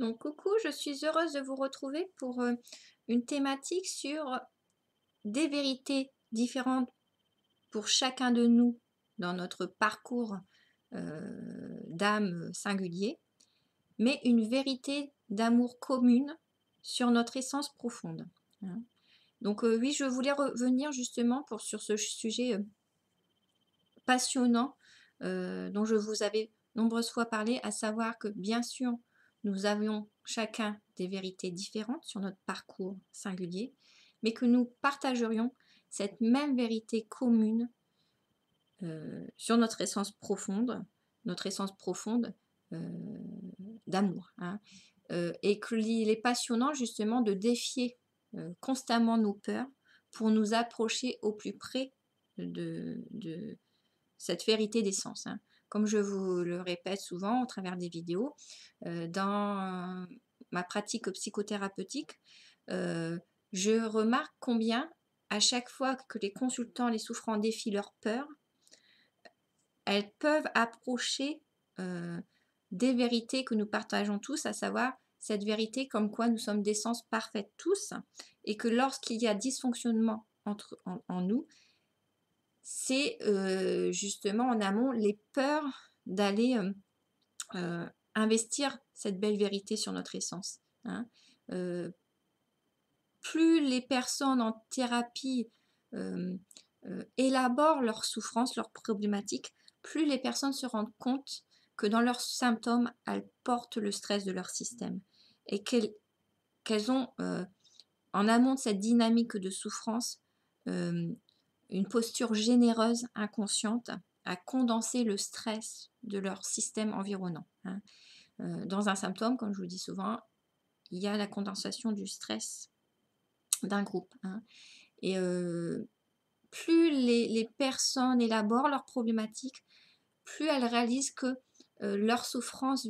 Donc coucou, je suis heureuse de vous retrouver pour, une thématique sur des vérités différentes pour chacun de nous dans notre parcours, d'âme singulier, mais une vérité d'amour commune sur notre essence profonde, hein. Donc, oui, je voulais revenir justement sur ce sujet, passionnant, dont je vous avais nombreuses fois parlé, à savoir que bien sûr, nous avions chacun des vérités différentes sur notre parcours singulier, mais que nous partagerions cette même vérité commune sur notre essence profonde euh, d'amour, hein. Et qu'il est passionnant justement de défier constamment nos peurs pour nous approcher au plus près de cette vérité d'essence, hein. Comme je vous le répète souvent au travers des vidéos, dans ma pratique psychothérapeutique, heu, je remarque combien à chaque fois que les consultants, les souffrants défient leurs peurs, elles peuvent approcher, heu, des vérités que nous partageons tous, à savoir cette vérité comme quoi nous sommes d'essence parfaite tous et que lorsqu'il y a dysfonctionnement en nous, c'est, justement en amont les peurs d'aller, investir cette belle vérité sur notre essence, hein. Heu, Plus les personnes en thérapie, hem, élaborent leurs souffrances, leurs problématiques, plus les personnes se rendent compte que dans leurs symptômes, elles portent le stress de leur système et qu'elles ont, en amont de cette dynamique de souffrance, hem, une posture généreuse, inconsciente, à condenser le stress de leur système environnant, hein. Dans un symptôme, comme je vous le dis souvent, il y a la condensation du stress d'un groupe, hein. Et plus les personnes élaborent leurs problématiques, plus elles réalisent que, leur souffrance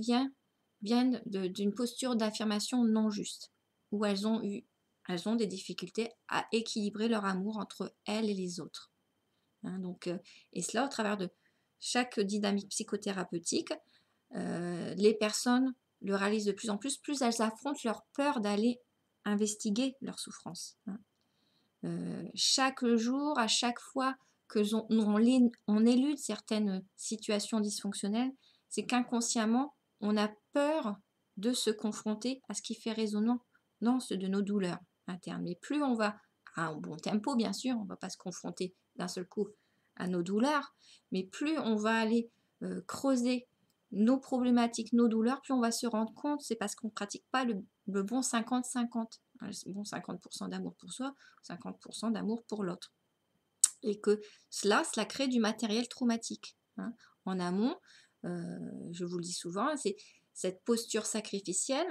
viennent d'une posture d'affirmation non juste, où elles ont des difficultés à équilibrer leur amour entre elles et les autres, hein. Donc, et cela au travers de chaque dynamique psychothérapeutique, les personnes le réalisent de plus elles affrontent leur peur d'aller investiguer leur souffrance, hein. Chaque jour, à chaque fois que on élude certaines situations dysfonctionnelles, c'est qu'inconsciemment, on a peur de se confronter à ce qui fait résonance de nos douleurs internes. Mais plus on va à un bon tempo, bien sûr, on ne va pas se confronter d'un seul coup à nos douleurs, mais plus on va aller creuser nos problématiques, nos douleurs, plus on va se rendre compte, c'est parce qu'on ne pratique pas le bon 50-50. Le bon 50% d'amour pour soi, 50% d'amour pour l'autre. Et que cela crée du matériel traumatique, hein. En amont, je vous le dis souvent, c'est cette posture sacrificielle,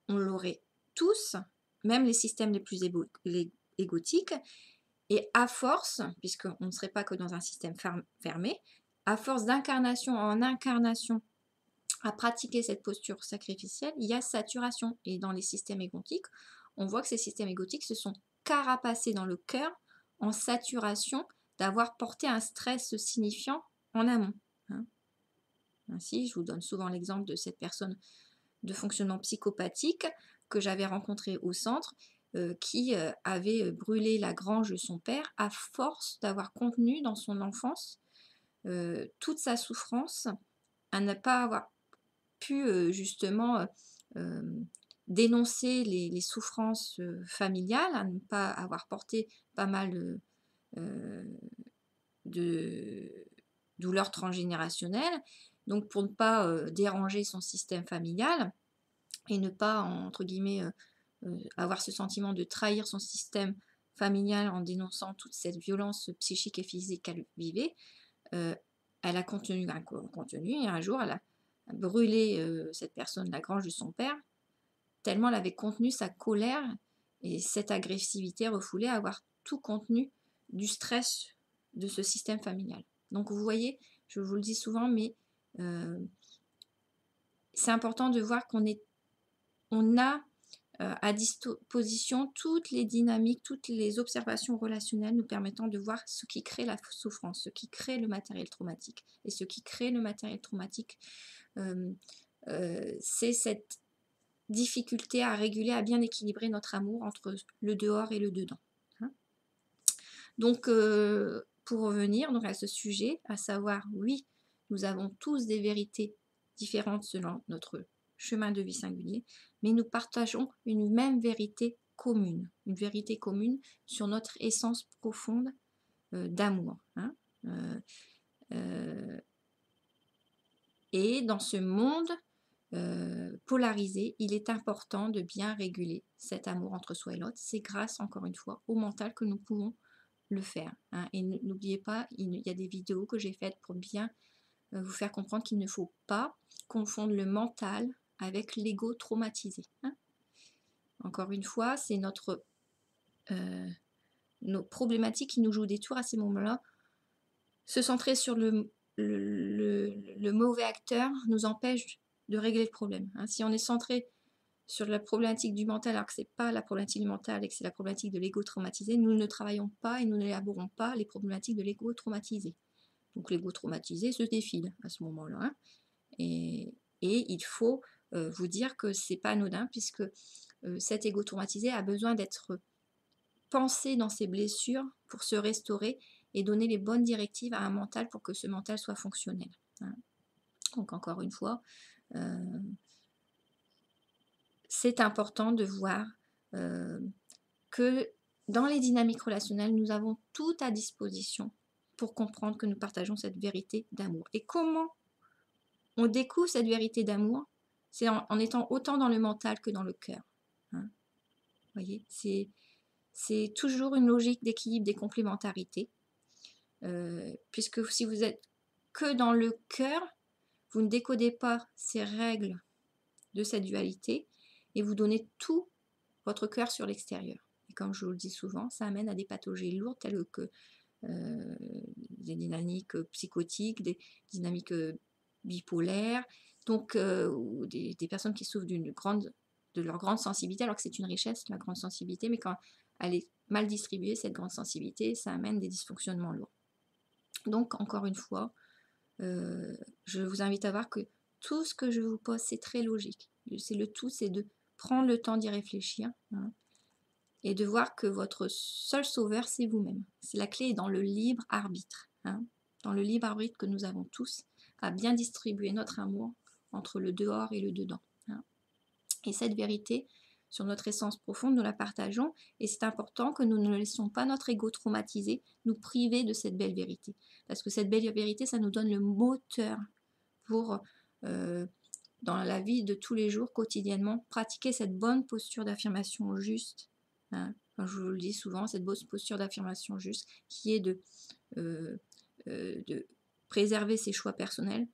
on l'aurait tous, même les systèmes les plus égotiques, et à force, puisqu'on ne serait pas que dans un système fermé, à force d'incarnation en incarnation, à pratiquer cette posture sacrificielle, il y a saturation. Et dans les systèmes égotiques, on voit que ces systèmes égotiques se sont carapacés dans le cœur en saturation d'avoir porté un stress signifiant en amont, hein. Ainsi, je vous donne souvent l'exemple de cette personne de fonctionnement psychopathique que j'avais rencontrée au centre, qui avait brûlé la grange de son père à force d'avoir contenu dans son enfance toute sa souffrance, à ne pas avoir pu justement dénoncer les souffrances familiales, à ne pas avoir porté pas mal euh, de douleurs transgénérationnelles, donc pour ne pas déranger son système familial et ne pas, entre guillemets, avoir ce sentiment de trahir son système familial en dénonçant toute cette violence psychique et physique qu'elle vivait, euh, elle a contenu et un jour elle a brûlé cette personne la grange de son père, tellement elle avait contenu sa colère et cette agressivité refoulée à avoir tout contenu du stress de ce système familial. Donc vous voyez, je vous le dis souvent, mais euh, c'est important de voir on a à disposition toutes les dynamiques, toutes les observations relationnelles nous permettant de voir ce qui crée la souffrance, ce qui crée le matériel traumatique. Et ce qui crée le matériel traumatique, c'est cette difficulté à réguler, à bien équilibrer notre amour entre le dehors et le dedans. Hein. Donc, pour revenir donc à ce sujet, à savoir, oui, nous avons tous des vérités différentes selon notre chemin de vie singulier, mais nous partageons une même vérité commune, une vérité commune sur notre essence profonde d'amour. Hein. Euh, euh, et dans ce monde polarisé, il est important de bien réguler cet amour entre soi et l'autre. C'est grâce, encore une fois, au mental que nous pouvons le faire. Hein. Et n'oubliez pas, il y a des vidéos que j'ai faites pour bien vous faire comprendre qu'il ne faut pas confondre le mental avec l'ego traumatisé. Hein. Encore une fois, c'est nos problématiques qui nous jouent des tours à ces moments-là. Se centrer sur le mauvais acteur nous empêche de régler le problème. Hein. Si on est centré sur la problématique du mental alors que ce n'est pas la problématique du mental et que c'est la problématique de l'ego traumatisé, nous ne travaillons pas et nous n'élaborons pas les problématiques de l'ego traumatisé. Donc l'ego traumatisé se défile à ce moment-là. Hein. Et il faut vous dire que c'est pas anodin puisque cet ego traumatisé a besoin d'être pensé dans ses blessures pour se restaurer et donner les bonnes directives à un mental pour que ce mental soit fonctionnel. Hein. Donc encore une fois, c'est important de voir que dans les dynamiques relationnelles, nous avons tout à disposition pour comprendre que nous partageons cette vérité d'amour. Et comment on découvre cette vérité d'amour? C'est en étant autant dans le mental que dans le cœur. Hein. Vous voyez, c'est toujours une logique d'équilibre des complémentarités. Puisque si vous êtes que dans le cœur, vous ne décodez pas ces règles de cette dualité et vous donnez tout votre cœur sur l'extérieur. Et comme je vous le dis souvent, ça amène à des pathologies lourdes telles que des dynamiques psychotiques, des dynamiques bipolaires, donc ou des personnes qui souffrent de leur grande sensibilité, alors que c'est une richesse, la grande sensibilité, mais quand elle est mal distribuée, cette grande sensibilité, ça amène des dysfonctionnements lourds. Donc, encore une fois, je vous invite à voir que tout ce que je vous pose, c'est très logique. C'est le tout, c'est de prendre le temps d'y réfléchir. Hein, et de voir que votre seul sauveur, c'est vous-même. C'est la clé est dans le libre arbitre. Hein, dans le libre arbitre que nous avons tous, à bien distribuer notre amour entre le dehors et le dedans. Hein. Et cette vérité, sur notre essence profonde, nous la partageons et c'est important que nous ne laissions pas notre ego traumatisé nous priver de cette belle vérité. Parce que cette belle vérité, ça nous donne le moteur pour, dans la vie de tous les jours, quotidiennement, pratiquer cette bonne posture d'affirmation juste. Hein, comme je vous le dis souvent, cette bonne posture d'affirmation juste qui est de préserver ses choix personnels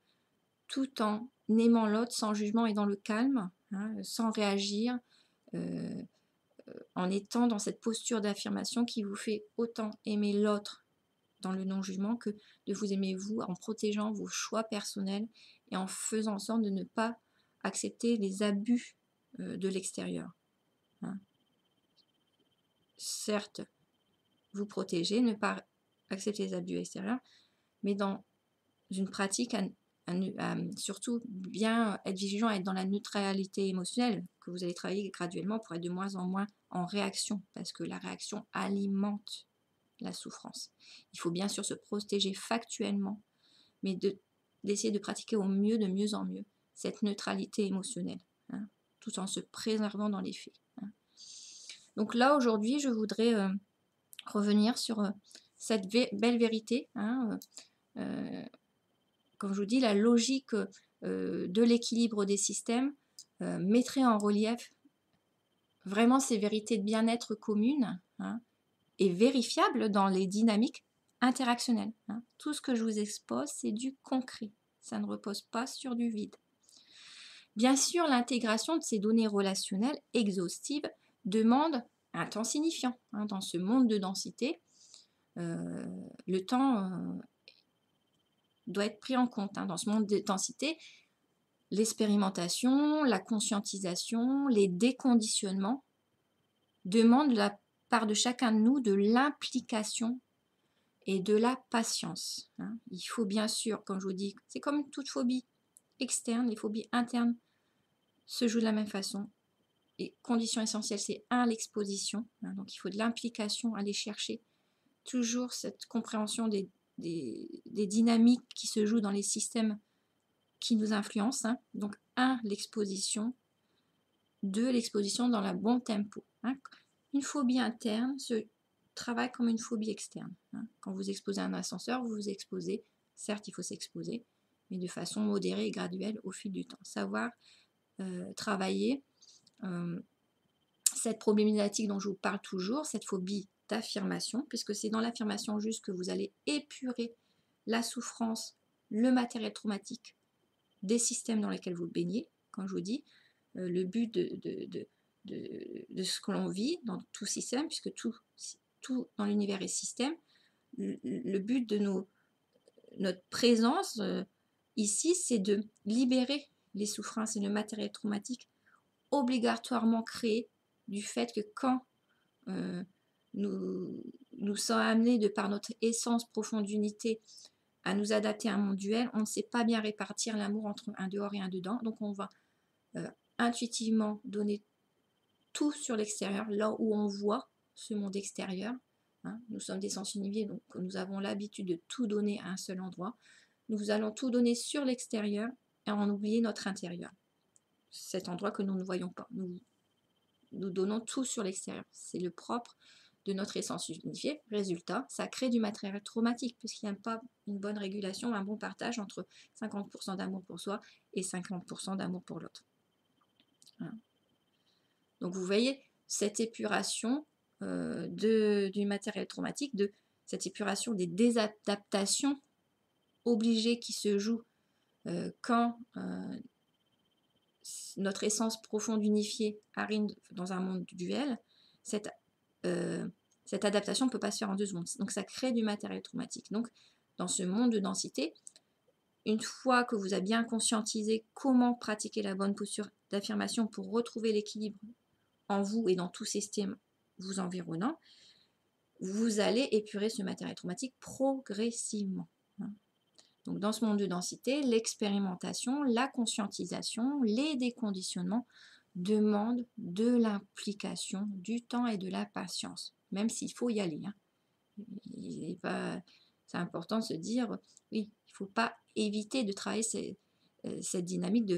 tout en aimant l'autre sans jugement et dans le calme, hein, sans réagir, en étant dans cette posture d'affirmation qui vous fait autant aimer l'autre dans le non-jugement que de vous aimer vous en protégeant vos choix personnels et en faisant en sorte de ne pas accepter les abus de l'extérieur. Hein. Certes, vous protéger, ne pas accepter les abus extérieurs, mais dans une pratique à surtout bien être vigilant, à être dans la neutralité émotionnelle, que vous allez travailler graduellement pour être de moins en moins en réaction, parce que la réaction alimente la souffrance. Il faut bien sûr se protéger factuellement, mais d'essayer de pratiquer au mieux, de mieux en mieux, cette neutralité émotionnelle, hein, tout en se préservant dans les faits. Hein. Donc là, aujourd'hui, je voudrais revenir sur cette belle vérité. Hein, comme je vous dis, la logique de l'équilibre des systèmes mettrait en relief vraiment ces vérités de bien-être communes, hein, et vérifiables dans les dynamiques interactionnelles. Hein. Tout ce que je vous expose, c'est du concret. Ça ne repose pas sur du vide. Bien sûr, l'intégration de ces données relationnelles exhaustives demande un temps signifiant. Hein. Dans ce monde de densité, le temps doit être pris en compte. Hein. Dans ce monde de densité, l'expérimentation, la conscientisation, les déconditionnements demandent de la part de chacun de nous de l'implication et de la patience. Hein. Il faut bien sûr, comme je vous dis, c'est comme toute phobie externe, les phobies internes se jouent de la même façon. et condition essentielle, c'est l'exposition. Hein, donc il faut de l'implication, aller chercher toujours cette compréhension des dynamiques qui se jouent dans les systèmes qui nous influencent. Hein. Donc l'exposition. 2, l'exposition dans le bon tempo. Hein. Une phobie interne se travaille comme une phobie externe. Hein. Quand vous exposez un ascenseur, vous vous exposez. Certes, il faut s'exposer, mais de façon modérée et graduelle au fil du temps. Savoir travailler cette problématique dont je vous parle toujours, cette phobie d'affirmation, puisque c'est dans l'affirmation juste que vous allez épurer la souffrance, le matériel traumatique des systèmes dans lesquels vous baignez. Quand je vous dis, le but de ce que l'on vit dans tout système, puisque tout dans l'univers est système, le but de notre présence ici, c'est de libérer les souffrances et le matériel traumatique obligatoirement créé du fait que quand nous sommes amenés de par notre essence profonde d'unité à nous adapter à un monde duel, on ne sait pas bien répartir l'amour entre un dehors et un dedans, donc on va intuitivement donner tout sur l'extérieur, là où on voit ce monde extérieur. Hein. Nous sommes des sens unifiés, donc nous avons l'habitude de tout donner à un seul endroit. Nous allons tout donner sur l'extérieur et en oublier notre intérieur. Cet endroit que nous ne voyons pas. Nous donnons tout sur l'extérieur. C'est le propre de notre essence unifiée. Résultat, ça crée du matériel traumatique, puisqu'il n'y a pas une bonne régulation, un bon partage entre 50% d'amour pour soi et 50% d'amour pour l'autre. Voilà. Donc vous voyez, cette épuration du matériel traumatique, de cette épuration des désadaptations obligées qui se jouent quand notre essence profonde unifiée arrive dans un monde duel, cette adaptation ne peut pas se faire en 2 secondes. Donc ça crée du matériel traumatique. Donc dans ce monde de densité, une fois que vous avez bien conscientisé comment pratiquer la bonne posture d'affirmation pour retrouver l'équilibre en vous et dans tout système vous environnant, vous allez épurer ce matériel traumatique progressivement. Donc dans ce monde de densité, l'expérimentation, la conscientisation, les déconditionnements demandent de l'implication, du temps et de la patience, même s'il faut y aller. Hein. C'est important de se dire, oui, il ne faut pas éviter de travailler cette dynamique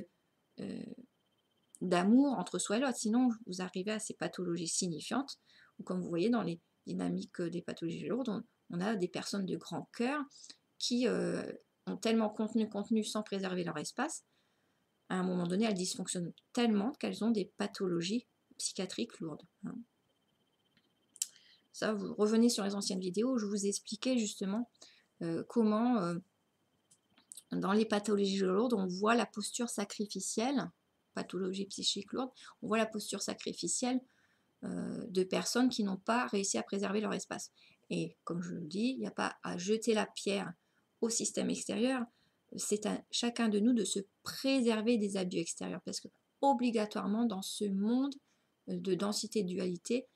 d'amour entre soi et l'autre, sinon vous arrivez à ces pathologies signifiantes, ou comme vous voyez dans les dynamiques des pathologies lourdes, on a des personnes de grand cœur qui ont tellement contenu sans préserver leur espace, à un moment donné elles dysfonctionnent tellement qu'elles ont des pathologies psychiatriques lourdes. Hein. Ça, vous revenez sur les anciennes vidéos où je vous expliquais justement comment dans les pathologies lourdes on voit la posture sacrificielle, pathologie psychique lourde, on voit la posture sacrificielle de personnes qui n'ont pas réussi à préserver leur espace. Et comme je le dis, il n'y a pas à jeter la pierre au système extérieur, c'est à chacun de nous de se préserver des abus extérieurs, parce que obligatoirement dans ce monde de densité de dualité,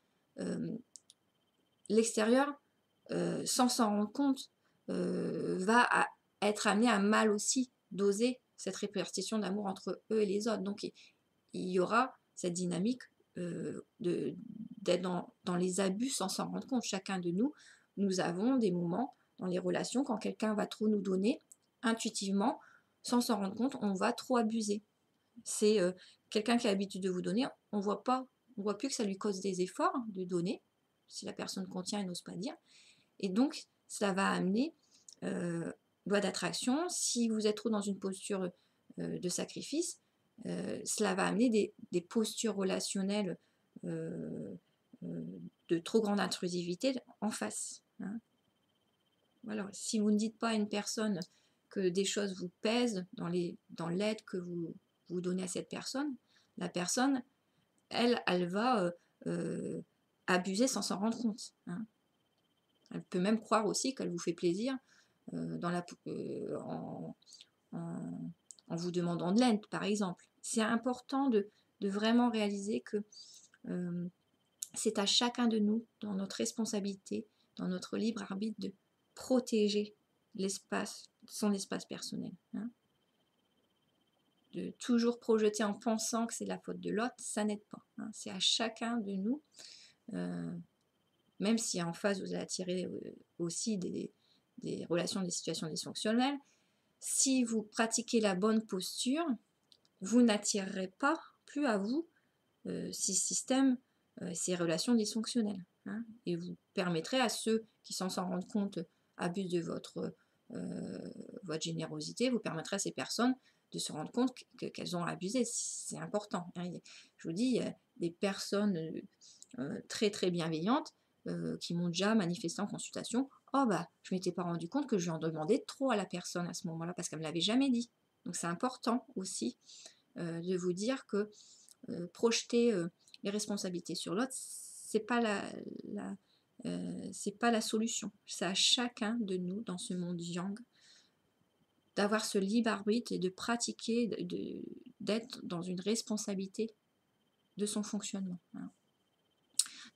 l'extérieur, sans s'en rendre compte, va être amené à mal aussi doser cette répartition d'amour entre eux et les autres. Donc il y aura cette dynamique d'être dans les abus sans s'en rendre compte. Chacun de nous, nous avons des moments dans les relations, quand quelqu'un va trop nous donner, intuitivement, sans s'en rendre compte, on va trop abuser. C'est quelqu'un qui a l'habitude de vous donner, on voit plus que ça lui cause des efforts de donner, si la personne contient et n'ose pas dire. Et donc, ça va amener loi d'attraction. Si vous êtes trop dans une posture de sacrifice, cela va amener des postures relationnelles de trop grande intrusivité en face. Hein. Voilà. Si vous ne dites pas à une personne que des choses vous pèsent dans l'aide que vous donnez à cette personne, la personne, elle va abuser sans s'en rendre compte. Hein. Elle peut même croire aussi qu'elle vous fait plaisir en vous demandant de l'aide, par exemple. C'est important de vraiment réaliser que c'est à chacun de nous, dans notre responsabilité, dans notre libre arbitre, de protéger son espace personnel. Hein. de toujours projeter en pensant que c'est la faute de l'autre, ça n'aide pas, hein. C'est à chacun de nous, même si en face vous attirez aussi des relations, des situations dysfonctionnelles, si vous pratiquez la bonne posture, vous n'attirerez pas plus à vous ces systèmes, ces relations dysfonctionnelles, hein, et vous permettrez à ceux qui s'en rendent compte abusent de votre générosité, vous permettrez à ces personnes de se rendre compte qu'elles ont abusé. C'est important, hein. Je vous dis, il y a des personnes très très bienveillantes qui m'ont déjà manifesté en consultation. Oh bah, je ne m'étais pas rendu compte que je lui en demandais trop à la personne à ce moment-là parce qu'elle ne me l'avait jamais dit. Donc c'est important aussi de vous dire que projeter les responsabilités sur l'autre, c'est pas c'est pas la solution. C'est à chacun de nous dans ce monde yang d'avoir ce libre arbitre et de pratiquer, d'être dans une responsabilité de son fonctionnement, hein.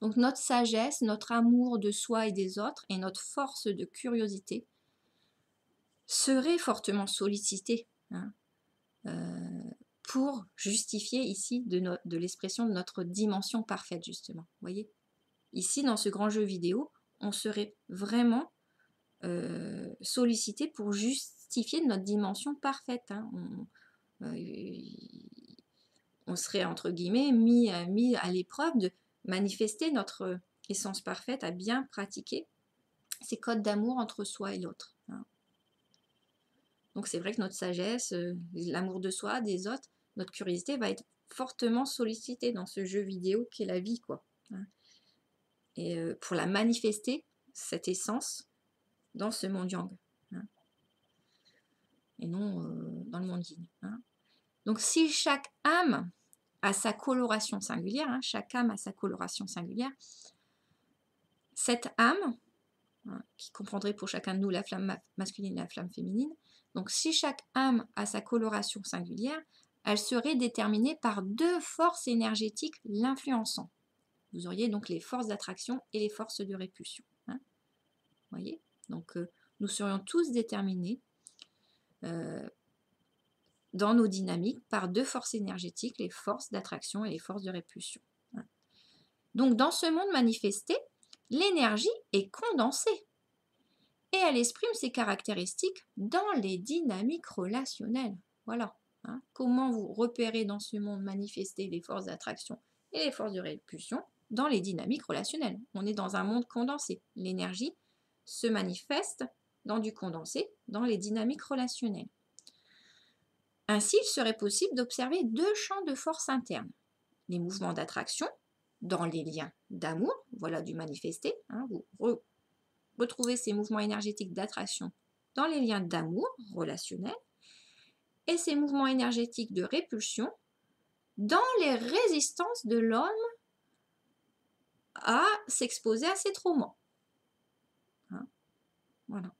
Donc notre sagesse, notre amour de soi et des autres et notre force de curiosité seraient fortement sollicités, hein, pour justifier ici de l'expression de notre dimension parfaite, justement. Vous voyez, ici, dans ce grand jeu vidéo, on serait vraiment sollicité pour justifier notre dimension parfaite, hein. On serait, entre guillemets, mis à l'épreuve de manifester notre essence parfaite, à bien pratiquer ces codes d'amour entre soi et l'autre, hein. Donc c'est vrai que notre sagesse, l'amour de soi, des autres, notre curiosité va être fortement sollicitée dans ce jeu vidéo qui est la vie, quoi, hein. Et pour la manifester, cette essence, dans ce monde yang, hein, et non dans le monde yin, hein. Donc si chaque âme a sa coloration singulière, hein, chaque âme a sa coloration singulière, cette âme, hein, qui comprendrait pour chacun de nous la flamme masculine et la flamme féminine, donc si chaque âme a sa coloration singulière, elle serait déterminée par deux forces énergétiques l'influençant. Vous auriez donc les forces d'attraction et les forces de répulsion, hein. Voyez, donc nous serions tous déterminés dans nos dynamiques par deux forces énergétiques, les forces d'attraction et les forces de répulsion, hein. Donc dans ce monde manifesté, l'énergie est condensée et elle exprime ses caractéristiques dans les dynamiques relationnelles. Voilà, hein. Comment vous repérez dans ce monde manifesté les forces d'attraction et les forces de répulsion? Dans les dynamiques relationnelles. On est dans un monde condensé. L'énergie se manifeste dans du condensé, dans les dynamiques relationnelles. Ainsi, il serait possible d'observer deux champs de force interne. Les mouvements d'attraction dans les liens d'amour, voilà du manifesté, hein, vous retrouvez ces mouvements énergétiques d'attraction dans les liens d'amour relationnels et ces mouvements énergétiques de répulsion dans les résistances de l'homme à s'exposer à ses traumas, hein, voilà.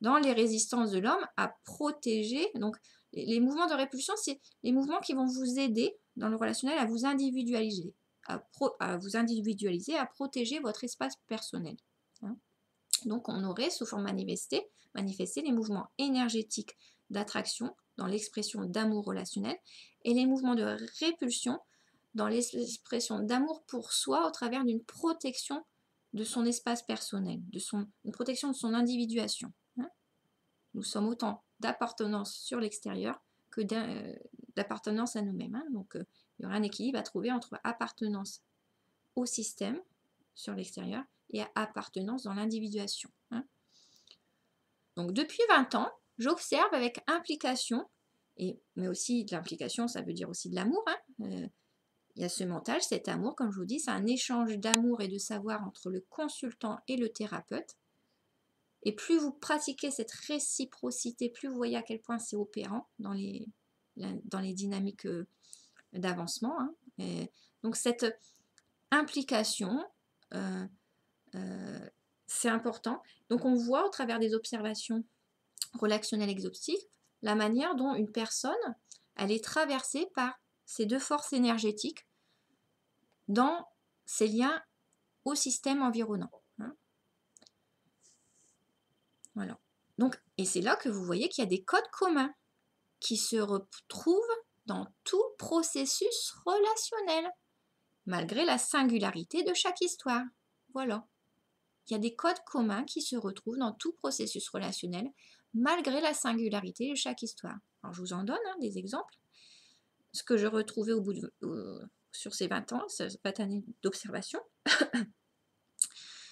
Dans les résistances de l'homme à protéger, donc les mouvements de répulsion, c'est les mouvements qui vont vous aider dans le relationnel à vous individualiser, à protéger votre espace personnel, hein. Donc on aurait sous forme manifestée les mouvements énergétiques d'attraction dans l'expression d'amour relationnel et les mouvements de répulsion dans l'expression d'amour pour soi au travers d'une protection de son espace personnel, une protection de son individuation, hein. Nous sommes autant d'appartenance sur l'extérieur que d'appartenance à nous-mêmes, hein. Donc il y aura un équilibre à trouver entre appartenance au système sur l'extérieur et appartenance dans l'individuation, hein. Donc depuis 20 ans, j'observe avec implication, mais aussi de l'implication, ça veut dire aussi de l'amour, hein. Il y a ce mental, cet amour, comme je vous dis, c'est un échange d'amour et de savoir entre le consultant et le thérapeute. Et plus vous pratiquez cette réciprocité, plus vous voyez à quel point c'est opérant dans les dynamiques d'avancement, hein. Donc cette implication, c'est important. Donc on voit au travers des observations relationnelles exhaustives la manière dont une personne, elle est traversée par ces deux forces énergétiques dans ses liens au système environnant, hein. Voilà. Donc, et c'est là que vous voyez qu'il y a des codes communs qui se retrouve dans tout processus relationnel, malgré la singularité de chaque histoire. Voilà. Il y a des codes communs qui se retrouvent dans tout processus relationnel, malgré la singularité de chaque histoire. Alors, je vous en donne des exemples. Ce que je retrouvais sur ces 20 ans, ces 20 années d'observation,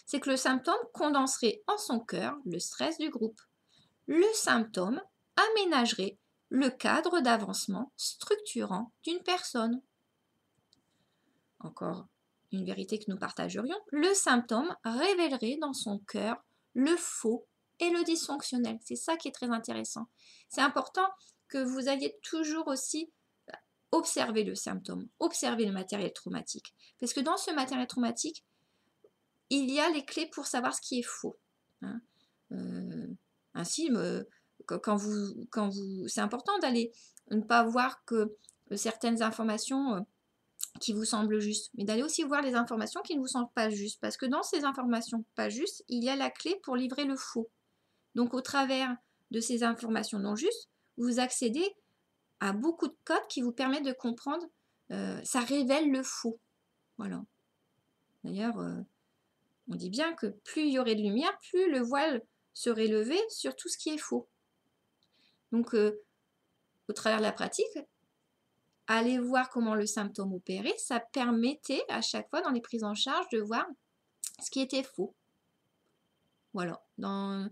c'est que le symptôme condenserait en son cœur le stress du groupe. Le symptôme aménagerait le cadre d'avancement structurant d'une personne. Encore une vérité que nous partagerions, le symptôme révélerait dans son cœur le faux et le dysfonctionnel. C'est ça qui est très intéressant. C'est important que vous ayez toujours aussi observer le symptôme, observer le matériel traumatique. Parce que dans ce matériel traumatique, il y a les clés pour savoir ce qui est faux. Ainsi, c'est important d'aller ne pas voir que certaines informations qui vous semblent justes, mais d'aller aussi voir les informations qui ne vous semblent pas justes. Parce que dans ces informations pas justes, il y a la clé pour livrer le faux. Donc, au travers de ces informations non justes, vous accédez à beaucoup de codes qui vous permettent de comprendre, ça révèle le faux. Voilà. D'ailleurs, on dit bien que plus il y aurait de lumière, plus le voile serait levé sur tout ce qui est faux. Donc, au travers de la pratique, aller voir comment le symptôme opérait, ça permettait à chaque fois dans les prises en charge de voir ce qui était faux. Voilà. Dans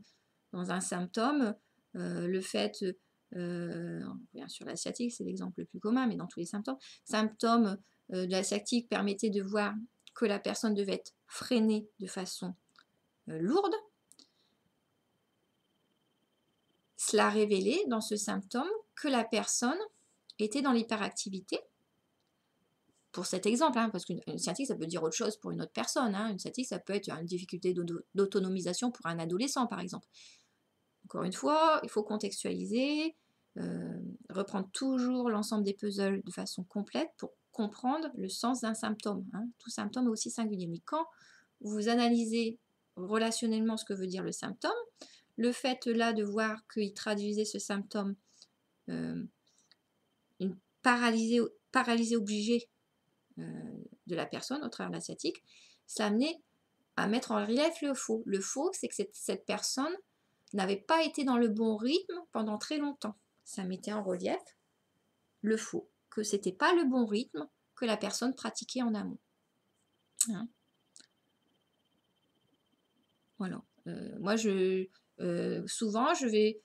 un symptôme, le fait, bien sûr la sciatique c'est l'exemple le plus commun, mais dans tous les symptômes de la sciatique permettaient de voir que la personne devait être freinée de façon lourde. Cela révélait dans ce symptôme que la personne était dans l'hyperactivité. Pour cet exemple, parce qu'une sciatique, ça peut dire autre chose pour une autre personne. Une sciatique, ça peut être une difficulté d'autonomisation pour un adolescent, par exemple. Encore une fois, il faut contextualiser, reprendre toujours l'ensemble des puzzles de façon complète pour comprendre le sens d'un symptôme. Tout symptôme est aussi singulier. Mais quand vous analysez relationnellement ce que veut dire le symptôme, le fait là de voir qu'il traduisait ce symptôme, une paralysée obligée de la personne au travers de la sciatique, ça amenait à mettre en relief le faux. Le faux, c'est que cette personne n'avait pas été dans le bon rythme pendant très longtemps. Ça mettait en relief le faux, que c'était pas le bon rythme que la personne pratiquait en amont. Voilà. Moi, souvent, je vais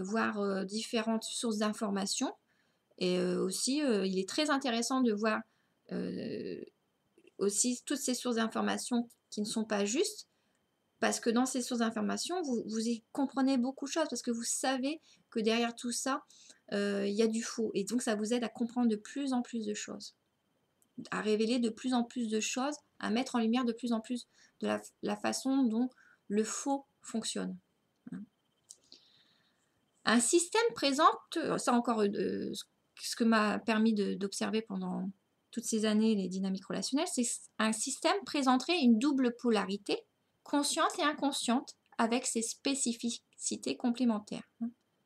voir différentes sources d'informations. Et aussi, il est très intéressant de voir aussi toutes ces sources d'informations qui ne sont pas justes, parce que dans ces sources d'informations, vous y comprenez beaucoup de choses, parce que vous savez que derrière tout ça, il y a du faux. Et donc, ça vous aide à comprendre de plus en plus de choses, à révéler de plus en plus de choses, à mettre en lumière de plus en plus de la façon dont le faux fonctionne. Un système présente, ça encore ce que m'a permis d'observer pendant toutes ces années les dynamiques relationnelles, c'est un système présenterait une double polarité, consciente et inconsciente, avec ses spécificités complémentaires.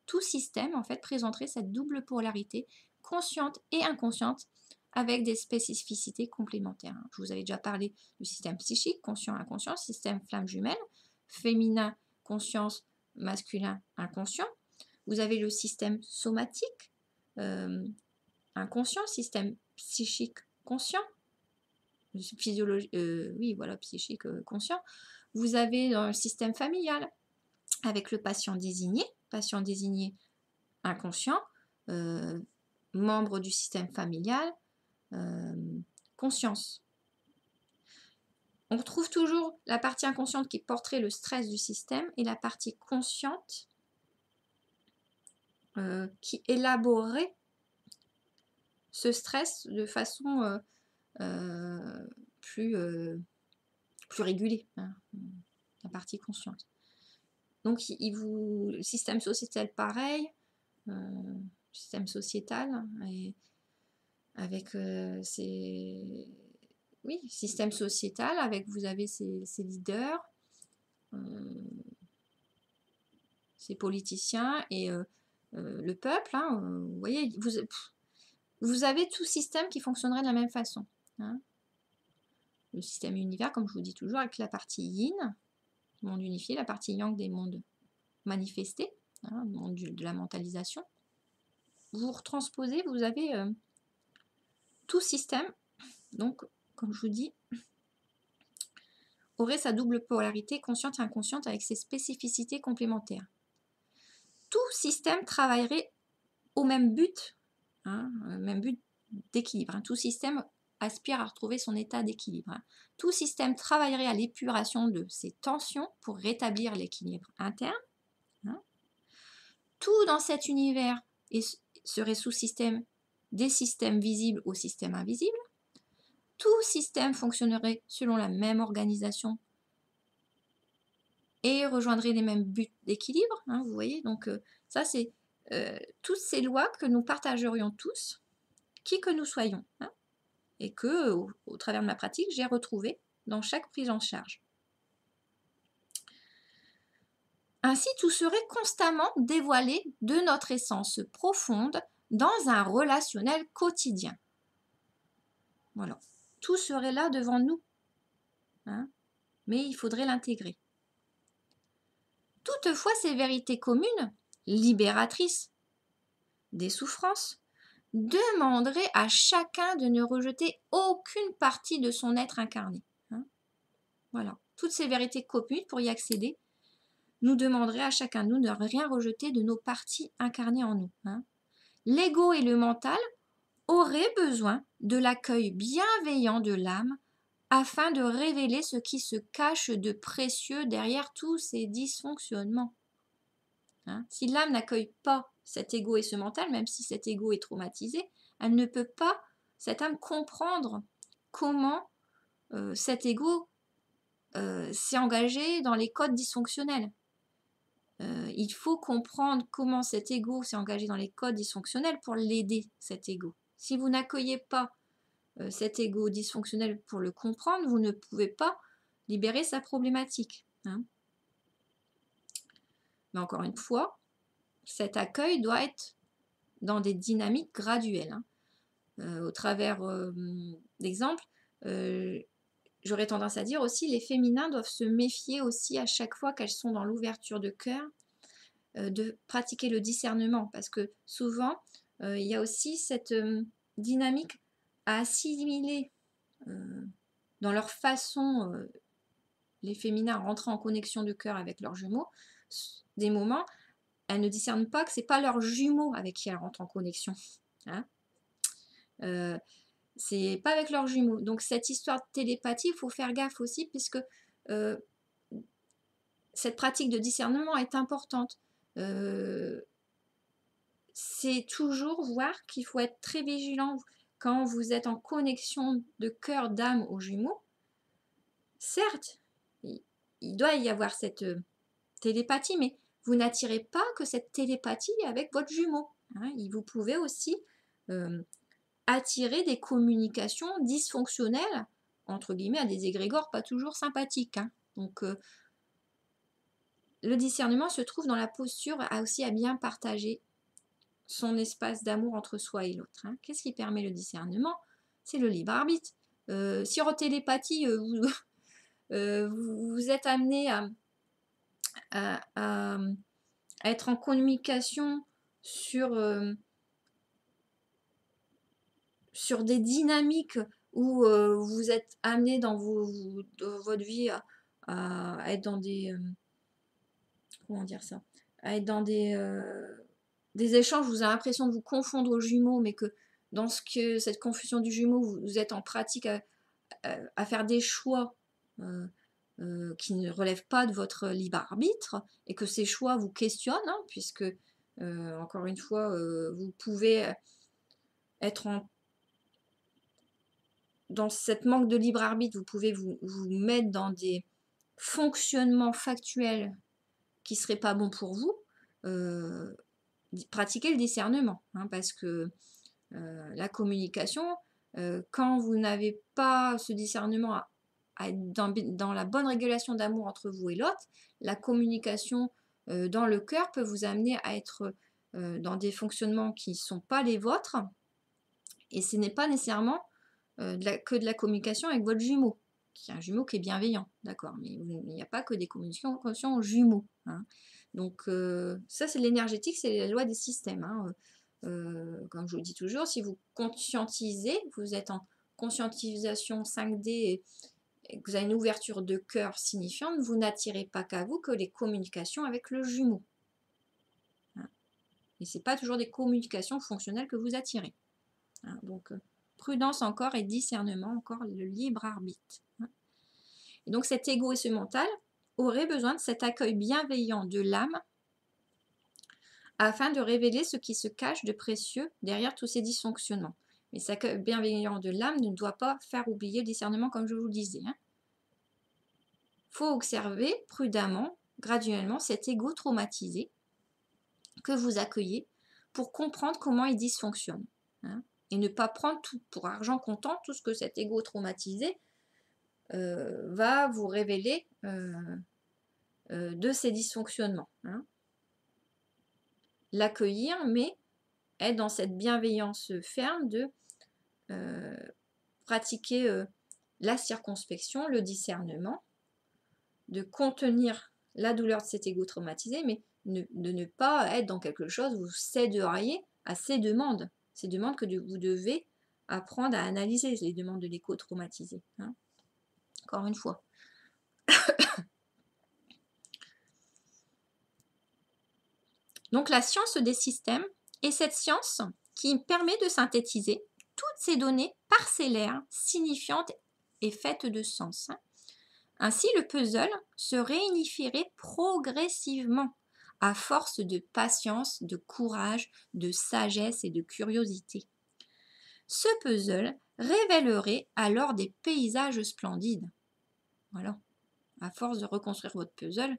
Tout système, en fait, présenterait cette double polarité, consciente et inconsciente, avec des spécificités complémentaires. Je vous avais déjà parlé du système psychique, conscient-inconscient, système flamme jumelle, féminin, conscience, masculin, inconscient. Vous avez le système somatique, inconscient, système psychique conscient, psychique conscient. Vous avez dans le système familial, avec le patient désigné inconscient, membre du système familial, conscience. On retrouve toujours la partie inconsciente qui porterait le stress du système et la partie consciente qui élaborerait ce stress de façon plus régulée, la partie consciente. Donc, le système sociétal, pareil, système sociétal, et avec système sociétal, avec vous avez ces leaders, ces politiciens, et le peuple, hein, vous voyez, vous avez tout système qui fonctionnerait de la même façon, hein. Le système univers, comme je vous dis toujours, avec la partie yin, monde unifié, la partie yang des mondes manifestés, hein, le monde de la mentalisation. Vous retransposez, vous avez tout système, donc, comme je vous dis, aurait sa double polarité consciente et inconsciente avec ses spécificités complémentaires. Tout système travaillerait au même but, hein, même but d'équilibre. Hein. Tout système aspire à retrouver son état d'équilibre. Hein. Tout système travaillerait à l'épuration de ses tensions pour rétablir l'équilibre interne. Hein. Tout dans cet univers serait sous système des systèmes visibles aux systèmes invisibles. Tout système fonctionnerait selon la même organisation et rejoindrait les mêmes buts d'équilibre. Hein, vous voyez, donc ça c'est toutes ces lois que nous partagerions tous, qui que nous soyons, hein, et que, au travers de ma pratique, j'ai retrouvé dans chaque prise en charge. Ainsi, tout serait constamment dévoilé de notre essence profonde dans un relationnel quotidien. Voilà. Tout serait là devant nous, hein, mais il faudrait l'intégrer. Toutefois, ces vérités communes, libératrices des souffrances, demanderaient à chacun de ne rejeter aucune partie de son être incarné. Hein. Voilà. Toutes ces vérités communes, pour y accéder, nous demanderaient à chacun de nous de ne rien rejeter de nos parties incarnées en nous. Hein. L'ego et le mental auraient besoin de l'accueil bienveillant de l'âme afin de révéler ce qui se cache de précieux derrière tous ces dysfonctionnements. Hein. Si l'âme n'accueille pas cet ego et ce mental, même si cet ego est traumatisé, elle ne peut pas, cette âme, comprendre comment cet ego s'est engagé dans les codes dysfonctionnels. Il faut comprendre comment cet ego s'est engagé dans les codes dysfonctionnels pour l'aider, cet ego. Si vous n'accueillez pas cet ego dysfonctionnel pour le comprendre, vous ne pouvez pas libérer sa problématique. Hein. Mais encore une fois, cet accueil doit être dans des dynamiques graduelles. Hein. Au travers d'exemples, j'aurais tendance à dire aussi, les féminins doivent se méfier aussi à chaque fois qu'elles sont dans l'ouverture de cœur, de pratiquer le discernement, parce que souvent, il y a aussi cette dynamique à assimiler dans leur façon, les féminins rentrent en connexion de cœur avec leurs jumeaux, des moments, elles ne discernent pas que c'est pas leurs jumeaux avec qui elles rentrent en connexion. Hein. C'est pas avec leurs jumeaux. Donc cette histoire de télépathie, il faut faire gaffe aussi, puisque cette pratique de discernement est importante. C'est toujours voir qu'il faut être très vigilant quand vous êtes en connexion de cœur, d'âme aux jumeaux. Certes, il doit y avoir cette télépathie, mais vous n'attirez pas que cette télépathie avec votre jumeau. Hein. Vous pouvez aussi attirer des communications dysfonctionnelles, entre guillemets, à des égrégores pas toujours sympathiques. Hein. Donc, le discernement se trouve dans la posture aussi à bien partager son espace d'amour entre soi et l'autre. Hein. Qu'est-ce qui permet le discernement? C'est le libre arbitre. Si en télépathie, vous êtes amené à être en communication sur des dynamiques où vous êtes amené dans votre vie à être dans des... comment dire ça? À être dans des échanges, vous avez l'impression de vous confondre aux jumeaux, mais que dans cette confusion du jumeau, vous êtes en pratique à faire des choix qui ne relèvent pas de votre libre arbitre, et que ces choix vous questionnent, hein, puisque, encore une fois, vous pouvez être dans cette manque de libre arbitre, vous pouvez vous mettre dans des fonctionnements factuels qui ne seraient pas bons pour vous. Pratiquez le discernement, hein, parce que la communication, quand vous n'avez pas ce discernement à être dans la bonne régulation d'amour entre vous et l'autre, la communication dans le cœur peut vous amener à être dans des fonctionnements qui ne sont pas les vôtres, et ce n'est pas nécessairement que de la communication avec votre jumeau, qui est un jumeau qui est bienveillant, d'accord, mais il n'y a pas que des communications jumeaux, hein. Donc ça c'est l'énergétique, c'est la loi des systèmes, hein. Comme je vous le dis toujours, si vous conscientisez, vous êtes en conscientisation 5D et que vous avez une ouverture de cœur signifiante, vous n'attirez pas qu'à vous que les communications avec le jumeau, hein. Et ce n'est pas toujours des communications fonctionnelles que vous attirez, hein. Donc prudence encore et discernement encore, le libre arbitre, hein. Et donc cet ego et ce mental auraient besoin de cet accueil bienveillant de l'âme afin de révéler ce qui se cache de précieux derrière tous ces dysfonctionnements. Mais cet accueil bienveillant de l'âme ne doit pas faire oublier le discernement comme je vous le disais, hein. Faut observer prudemment, graduellement, cet ego traumatisé que vous accueillez pour comprendre comment il dysfonctionne, hein, et ne pas prendre tout pour argent comptant tout ce que cet ego traumatisé va vous révéler de ces dysfonctionnements, hein. L'accueillir, mais être dans cette bienveillance ferme de pratiquer la circonspection, le discernement, de contenir la douleur de cet ego traumatisé, mais de ne pas être dans quelque chose où vous céderiez à ces demandes que vous devez apprendre à analyser, les demandes de l'égo traumatisé, hein. Encore une fois. Donc la science des systèmes est cette science qui permet de synthétiser toutes ces données parcellaires, signifiantes et faites de sens. Ainsi, le puzzle se réunifierait progressivement à force de patience, de courage, de sagesse et de curiosité. Ce puzzle révélerait alors des paysages splendides. Voilà. À force de reconstruire votre puzzle,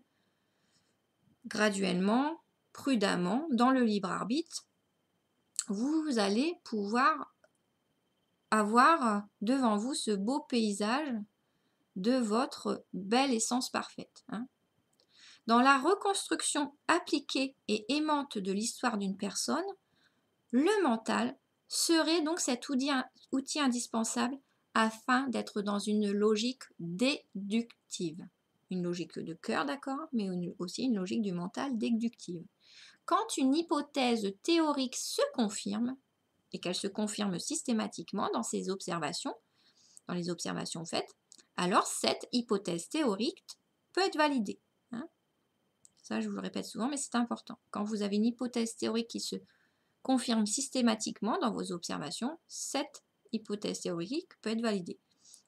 graduellement, prudemment, dans le libre arbitre, vous allez pouvoir avoir devant vous ce beau paysage de votre belle essence parfaite, hein. Dans la reconstruction appliquée et aimante de l'histoire d'une personne, le mental serait donc cet outil indispensable afin d'être dans une logique déductive. Une logique de cœur, d'accord, mais aussi une logique du mental déductive. Quand une hypothèse théorique se confirme, et qu'elle se confirme systématiquement dans ses observations, dans les observations faites, alors cette hypothèse théorique peut être validée, hein. Ça, je vous le répète souvent, mais c'est important. Quand vous avez une hypothèse théorique qui se confirme systématiquement dans vos observations, cette hypothèse théorique peut être validée.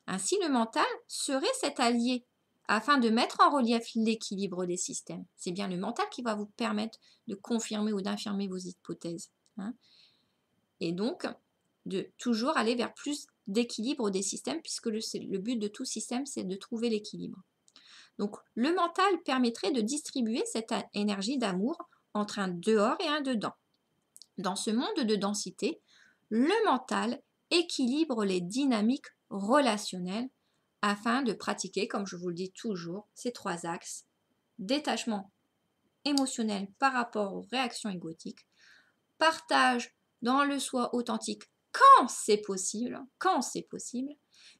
Ainsi, le mental serait cet allié afin de mettre en relief l'équilibre des systèmes. C'est bien le mental qui va vous permettre de confirmer ou d'infirmer vos hypothèses, hein. Et donc, de toujours aller vers plus d'équilibre des systèmes, puisque le but de tout système, c'est de trouver l'équilibre. Donc, le mental permettrait de distribuer cette énergie d'amour entre un dehors et un dedans. Dans ce monde de densité, le mental équilibre les dynamiques relationnelles afin de pratiquer, comme je vous le dis toujours, ces trois axes: détachement émotionnel par rapport aux réactions égotiques, partage dans le soi authentique quand c'est possible,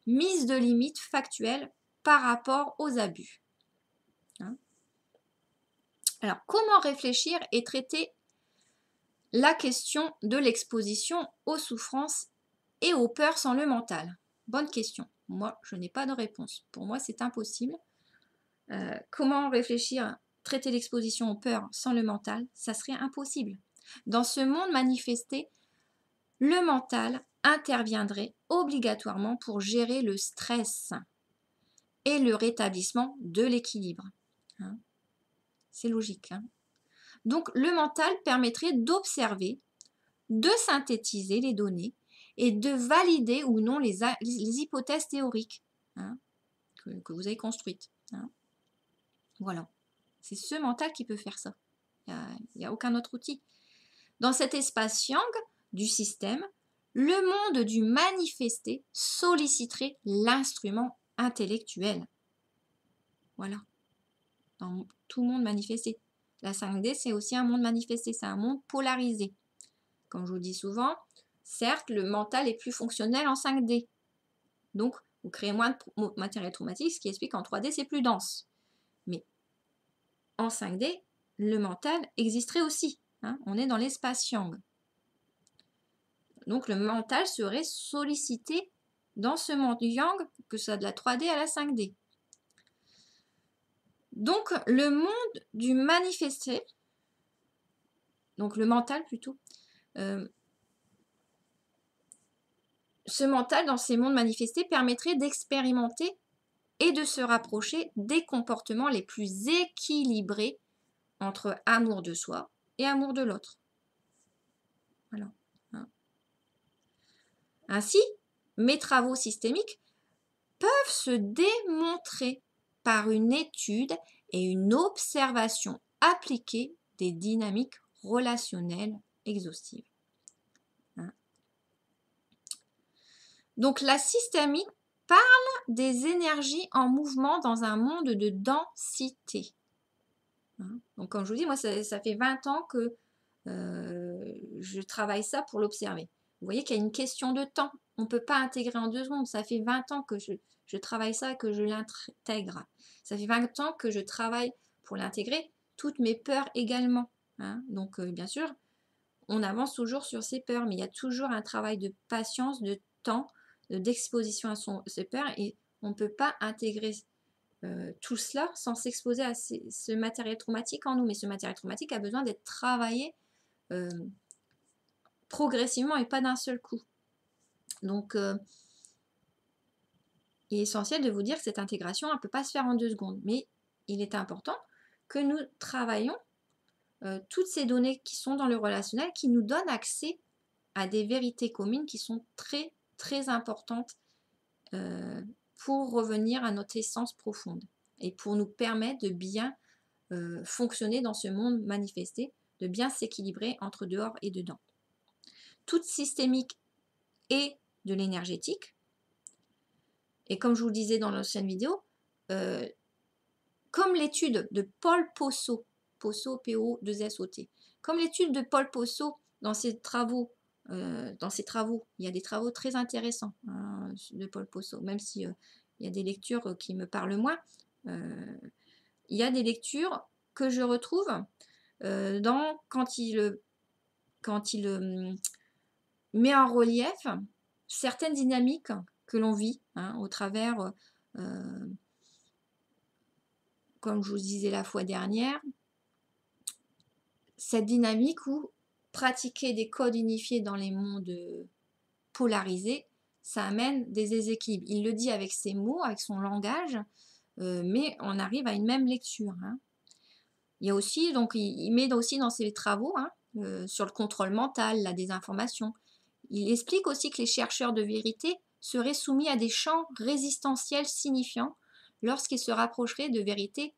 mise de limites factuelles par rapport aux abus, hein. Alors, comment réfléchir et traiter la question de l'exposition aux souffrances et aux peurs sans le mental? Bonne question. Moi, je n'ai pas de réponse. Pour moi, c'est impossible. Comment réfléchir, traiter l'exposition aux peurs sans le mental? Ça serait impossible. Dans ce monde manifesté, le mental interviendrait obligatoirement pour gérer le stress et le rétablissement de l'équilibre, hein. C'est logique, hein. Donc, le mental permettrait d'observer, de synthétiser les données et de valider ou non les hypothèses théoriques, hein, que vous avez construites, hein. Voilà. C'est ce mental qui peut faire ça. Il n'y a aucun autre outil. Dans cet espace yang du système, le monde du manifesté solliciterait l'instrument intellectuel. Voilà. Dans tout monde manifesté. La 5D, c'est aussi un monde manifesté, c'est un monde polarisé. Comme je vous dis souvent, certes, le mental est plus fonctionnel en 5D. Donc, vous créez moins de matériel traumatique, ce qui explique qu'en 3D, c'est plus dense. Mais en 5D, le mental existerait aussi. Hein, on est dans l'espace Yang. Donc, le mental serait sollicité dans ce monde Yang, que ce soit de la 3D à la 5D. Donc, le monde du manifesté, donc le mental plutôt, ce mental dans ces mondes manifestés permettrait d'expérimenter et de se rapprocher des comportements les plus équilibrés entre amour de soi et amour de l'autre. Voilà. Ainsi, mes travaux systémiques peuvent se démontrer par une étude et une observation appliquée des dynamiques relationnelles exhaustives. Donc la systémique parle des énergies en mouvement dans un monde de densité. Donc comme je vous dis, moi ça fait 20 ans que je travaille ça pour l'observer. Vous voyez qu'il y a une question de temps. On ne peut pas intégrer en 2 secondes. Ça fait 20 ans que je travaille ça, que je l'intègre. Ça fait 20 ans que je travaille pour l'intégrer. Toutes mes peurs également. Donc bien sûr, on avance toujours sur ces peurs, mais il y a toujours un travail de patience, de temps, d'exposition à ses peurs, et on ne peut pas intégrer tout cela sans s'exposer à ce matériel traumatique en nous. Mais ce matériel traumatique a besoin d'être travaillé progressivement et pas d'un seul coup. Donc, il est essentiel de vous dire que cette intégration, elle ne peut pas se faire en 2 secondes. Mais il est important que nous travaillions toutes ces données qui sont dans le relationnel, qui nous donnent accès à des vérités communes qui sont très, très importantes pour revenir à notre essence profonde et pour nous permettre de bien fonctionner dans ce monde manifesté, de bien s'équilibrer entre dehors et dedans. Toute systémique est de l'énergétique. Et comme je vous le disais dans l'ancienne vidéo, comme l'étude de Paul Posso, P-O-2-S-O-T, comme l'étude de Paul Posso dans ses travaux, il y a des travaux très intéressants de Paul Posso, même si il y a des lectures qui me parlent moins. Il y a des lectures que je retrouve quand il met en relief certaines dynamiques que l'on vit au travers, comme je vous disais la fois dernière, cette dynamique où pratiquer des codes unifiés dans les mondes polarisés, ça amène des déséquilibres. Il le dit avec ses mots, avec son langage, mais on arrive à une même lecture. Il y a aussi, donc il met aussi dans ses travaux sur le contrôle mental, la désinformation. Il explique aussi que les chercheurs de vérité seraient soumis à des champs résistentiels signifiants lorsqu'ils se rapprocheraient de vérités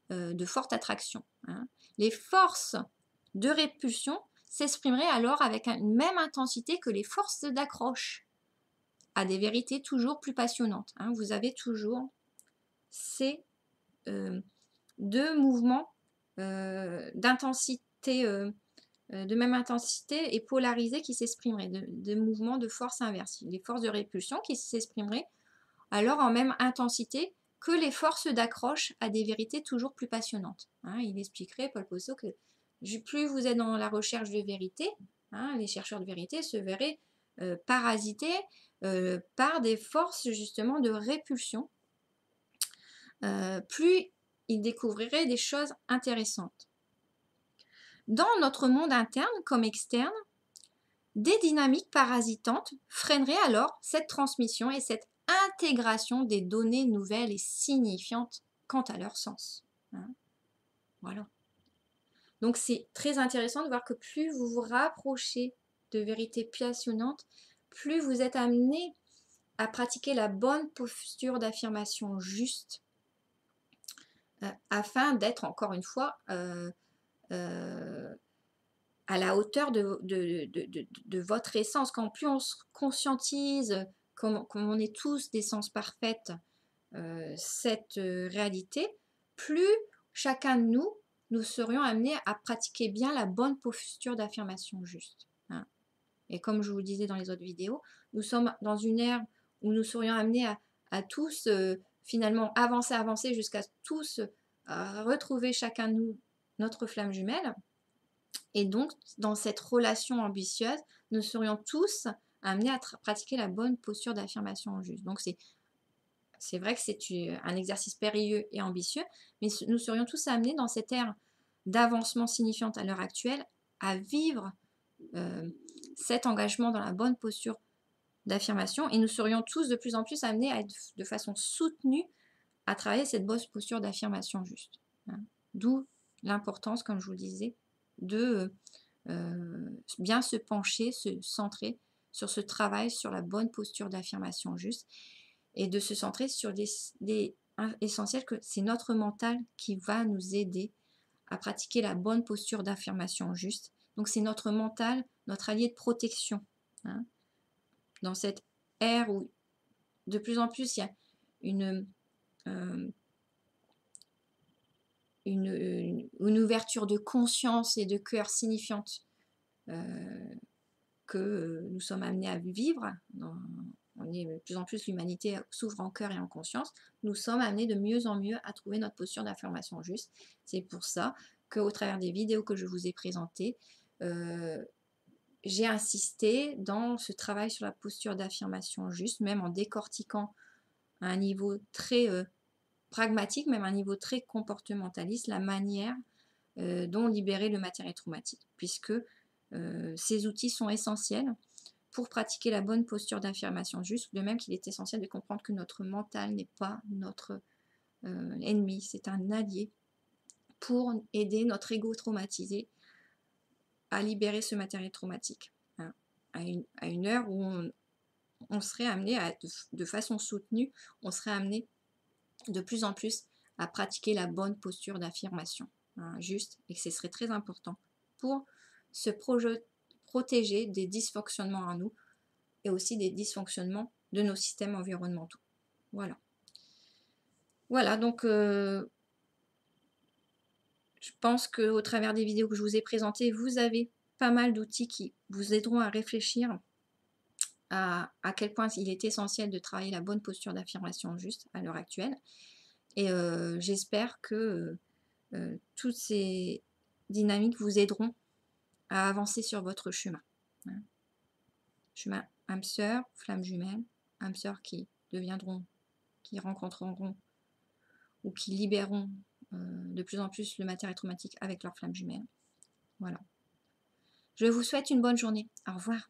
de forte attraction. Les forces de répulsion s'exprimeraient alors avec une même intensité que les forces d'accroche à des vérités toujours plus passionnantes. Vous avez toujours ces 2 mouvements d'intensité, de même intensité et polarisés qui s'exprimeraient, de mouvements de force inverse. Les forces de répulsion qui s'exprimeraient alors en même intensité que les forces d'accroche à des vérités toujours plus passionnantes. Il expliquerait, Paul Posso, que plus vous êtes dans la recherche de vérité, les chercheurs de vérité se verraient parasités par des forces justement de répulsion, plus ils découvriraient des choses intéressantes. Dans notre monde interne comme externe, des dynamiques parasitantes freineraient alors cette transmission et cette intégration des données nouvelles et signifiantes quant à leur sens. Voilà. Donc c'est très intéressant de voir que plus vous vous rapprochez de vérités passionnantes, plus vous êtes amené à pratiquer la bonne posture d'affirmation juste afin d'être encore une fois à la hauteur de votre essence. Quand plus on se conscientise, comme on est tous d'essence parfaite, cette réalité, plus chacun de nous nous serions amenés à pratiquer bien la bonne posture d'affirmation juste, hein. Et comme je vous le disais dans les autres vidéos, nous sommes dans une ère où nous serions amenés à tous finalement avancer jusqu'à tous retrouver chacun de nous notre flamme jumelle. Et donc, dans cette relation ambitieuse, nous serions tous amenés à pratiquer la bonne posture d'affirmation juste. Donc, c'est vrai que c'est un exercice périlleux et ambitieux, mais nous serions tous amenés dans cette ère d'avancement signifiante à l'heure actuelle à vivre cet engagement dans la bonne posture d'affirmation et nous serions tous de plus en plus amenés à être de façon soutenue à travailler cette bonne posture d'affirmation juste, hein. D'où l'importance, comme je vous le disais, de bien se pencher, se centrer sur ce travail, sur la bonne posture d'affirmation juste et de se centrer sur des essentiels que c'est notre mental qui va nous aider à pratiquer la bonne posture d'affirmation juste. Donc c'est notre mental, notre allié de protection, hein. Dans cette ère où de plus en plus il y a euh, une ouverture de conscience et de cœur signifiante que nous sommes amenés à vivre, on est de plus en plus l'humanité s'ouvre en cœur et en conscience, nous sommes amenés de mieux en mieux à trouver notre posture d'affirmation juste. C'est pour ça qu'au travers des vidéos que je vous ai présentées, j'ai insisté dans ce travail sur la posture d'affirmation juste, même en décortiquant à un niveau très pragmatique, même à un niveau très comportementaliste, la manière dont libérer le matériel traumatique, puisque ces outils sont essentiels pour pratiquer la bonne posture d'affirmation juste, de même qu'il est essentiel de comprendre que notre mental n'est pas notre ennemi, c'est un allié pour aider notre ego traumatisé à libérer ce matériel traumatique, hein, à une heure où on serait amené de façon soutenue, on serait amené de plus en plus à pratiquer la bonne posture d'affirmation, hein, juste, et que ce serait très important pour se protéger des dysfonctionnements en nous et aussi des dysfonctionnements de nos systèmes environnementaux. Voilà. Voilà, donc je pense qu'au travers des vidéos que je vous ai présentées, vous avez pas mal d'outils qui vous aideront à réfléchir à quel point il est essentiel de travailler la bonne posture d'affirmation juste à l'heure actuelle. Et j'espère que toutes ces dynamiques vous aideront à avancer sur votre chemin, hein. Chemin âme sœur, flamme jumelle, âme sœur qui deviendront, qui rencontreront ou qui libéreront de plus en plus le matériel traumatique avec leur flamme jumelle. Voilà. Je vous souhaite une bonne journée. Au revoir.